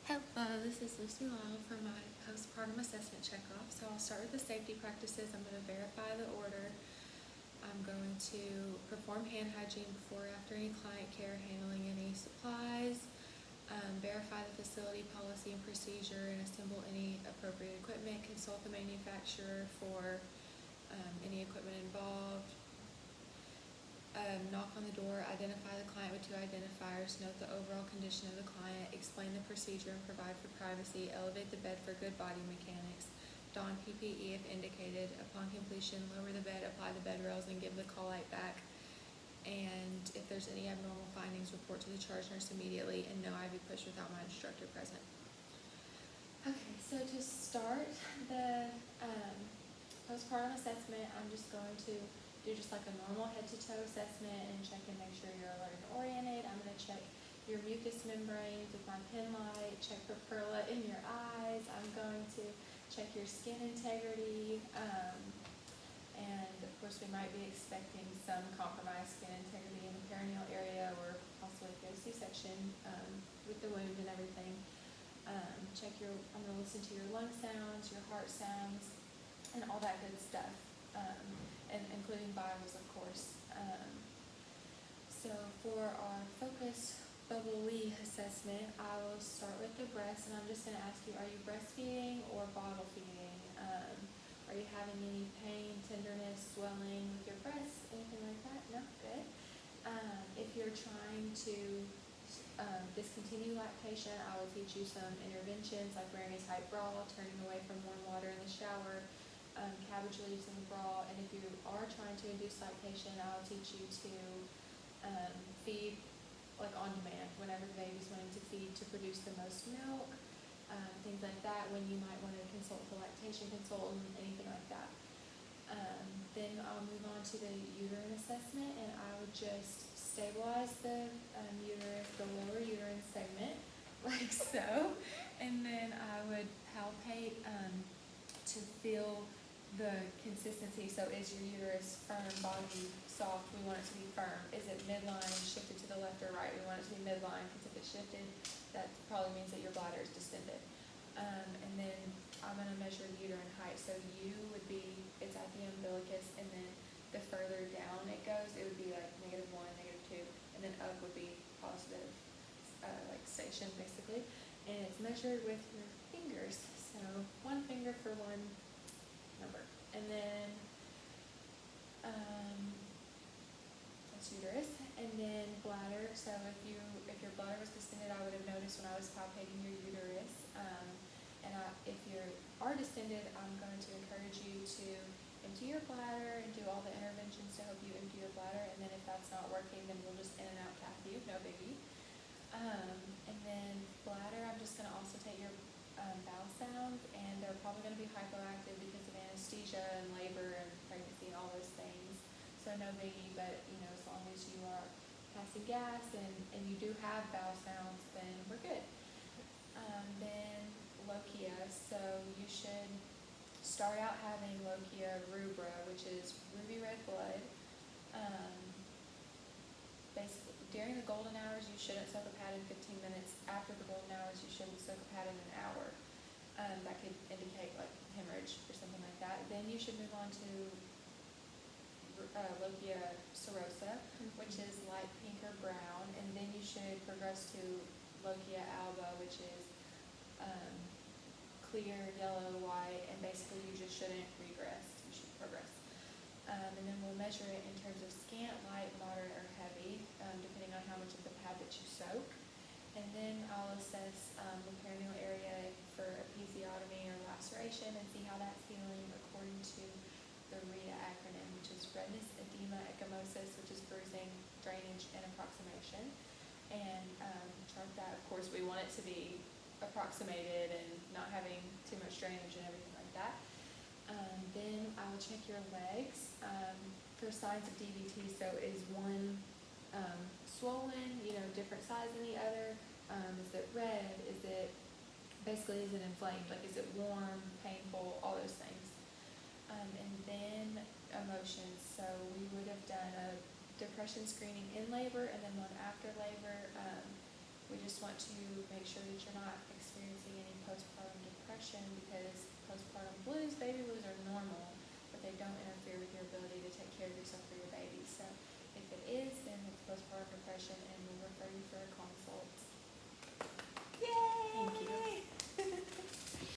Hello, this is Lucie Lile for my postpartum assessment checkoff. So I'll start with the safety practices. I'm going to verify the order. I'm going to perform hand hygiene before or after any client care, handling any supplies, verify the facility policy and procedure, and assemble any appropriate equipment, consult the manufacturer for any equipment involved. Knock on the door, identify the client with 2 identifiers, note the overall condition of the client, explain the procedure and provide for privacy, elevate the bed for good body mechanics, don PPE if indicated. Upon completion, lower the bed, apply the bed rails, and give the call light back. And if there's any abnormal findings, report to the charge nurse immediately, and no IV push without my instructor present. Okay, so to start the postpartum assessment, I'm just going to do just like a normal head-to-toe assessment and check and make sure you're alert and oriented. I'm going to check your mucous membranes with my pen light, check for perla in your eyes. I'm going to check your skin integrity, and of course we might be expecting some compromised skin integrity in the perineal area or possibly a C-section with the wound and everything. I'm going to listen to your lung sounds, your heart sounds, and all that good stuff, and including vitals, of course. So for our focus bubbly assessment, I will start with the breast, and I'm just going to ask you, are you breastfeeding or bottle feeding? Are you having any pain, tenderness, swelling with your breasts, anything like that? No? Good. If you're trying to discontinue lactation, I will teach you some interventions like wearing a tight bra, turning away from warm water in the shower, cabbage leaves in the bra, and if you are trying to induce lactation, I'll teach you to feed like on demand whenever the baby's wanting to feed to produce the most milk, things like that, when you might want to consult the lactation consultant, anything like that. Then I'll move on to the uterine assessment, and I would just stabilize the uterus, the lower uterine segment, like so, and then I would palpate to feel the consistency. So is your uterus firm, body soft? We want it to be firm. Is it midline, shifted to the left or right? We want it to be midline, because if it's shifted, that probably means that your bladder is distended. And then I'm going to measure the uterine height. So U would be, it's at the umbilicus, and then the further down it goes, it would be like -1, -2, and then up would be positive, like station basically. And it's measured with your fingers. So 1 finger for 1 number. And then that's uterus. And then bladder. So if your bladder was distended, I would have noticed when I was palpating your uterus. If you are distended, I'm going to encourage you to empty your bladder and do all the interventions to help you empty your bladder. And then if that's not working, then we'll just in and out cath you, no biggie. And then bladder, I'm just going to also take your bowel sounds, and they're probably going to be hypoactive because of anesthesia and labor and pregnancy and all those things. So no biggie, but as long as you are passing gas and you do have bowel sounds, then we're good. Then lochia, so you should start out having lochia rubra, which is ruby red blood. Basically, during the golden hours, you shouldn't soak a pad in 15 minutes. After the golden hours, you shouldn't soak a pad in an hour. That could indicate like hemorrhage or something like that. Then you should move on to lochia serosa, which is light pink or brown, and then you should progress to lochia alba, which is clear, yellow, white, and basically you just shouldn't regress, you should progress. And then we'll measure it in terms of scant, light, moderate, or heavy, depending on how much of the pad that you soak. And then I'll assess the perineal area for episiotomy or laceration and see how that's healing according to the RETA acronym, which is redness, edema, ecchymosis, which is bruising, drainage, and approximation. And chart that, of course, we want it to be approximated and not having too much drainage and everything like that. Then I will check your legs for signs of DVT. So is one swollen, different size than the other? Is it red? Is it inflamed? Like, is it warm, painful, all those things? And then emotions. So we would have done a depression screening in labor and then one after labor. We just want to make sure that you're not experiencing question because